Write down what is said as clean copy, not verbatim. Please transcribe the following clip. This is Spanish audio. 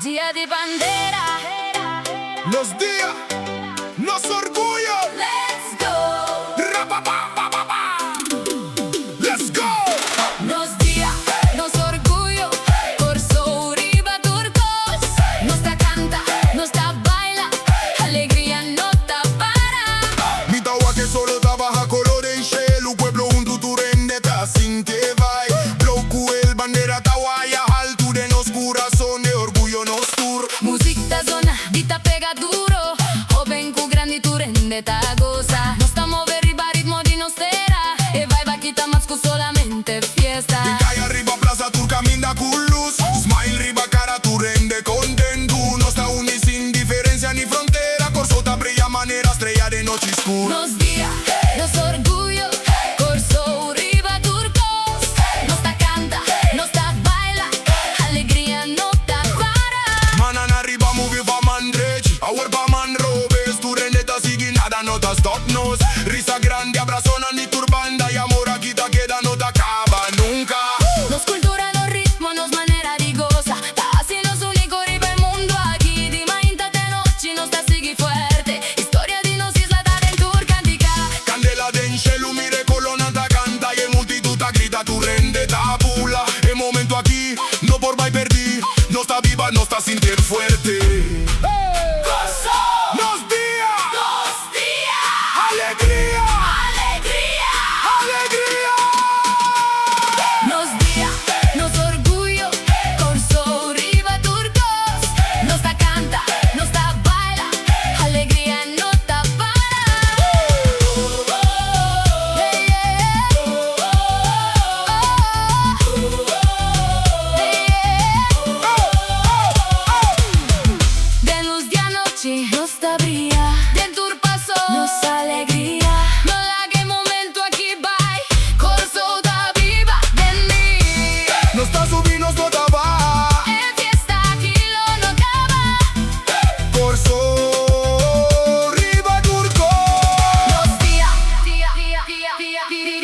Día di bandera, Los días, los orgullos. let's go. Rapapapapapa. Let's go. Nos dia, nos orgullo, Corso Riva Turcos. Nos da canta, nos da baila, alegría no ta para. Mi tawa que solo trabaja color en shell. Un pueblo un tuturende ta sin te vai. Bloku el bandera tawa ya alto de nos corazón de orgullo nos tur. Music da zona, dita pega duro. Joven cu grandi tu rende ta goza. Nos sta muove riba ritmo di nostera. E vai vaquita más cu solamente fiesta. Y calle arriba plaza tur camina con luz. Smile riba cara tu rende contento. No está uni sin diferencia ni frontera. Corsota brilla manera estrella de noche oscura. Nos dia, nos orgullo, Corso Riva Turcos. Nos da canta, nos da baila, alegría no ta para. Manan arriba move va man rage. Our pa man robes. Tu rende ta sigue nada no ta stop nos. Risa grande abrazona ni turbanda. Y amor aquí ta queda no ta acaba nunca. Nos cultura, nos ritmo, nos manera di goza. Ta así nos unico riva el mundo aquí. Di mainta te noci, nos ta sigui fuerte. Historia di nos isla ta den turcantica. Candela den shelu mire colonna ta canta. Y el multitud ta grita tu rende ta pula. El momento aquí no por vai perdí. No está viva, no está sintiendo fuerte. Corso, Nos día, nos dia, alegría, alegría. alegría. Nos dia, nos orgullo, Corso Riva Turcos. Nos da canta, nos da baila, alegría no ta para. Hey, yeah. De luz de anoche nos da brilha, del tour paso nos alegría. No lague momento aquí vai, Corso da viva de mí. No está subinos no ta va. En fiesta aquí lo no acaba. Corso Riva Turco. Nos dia, dia, dia, dia, dia, dia.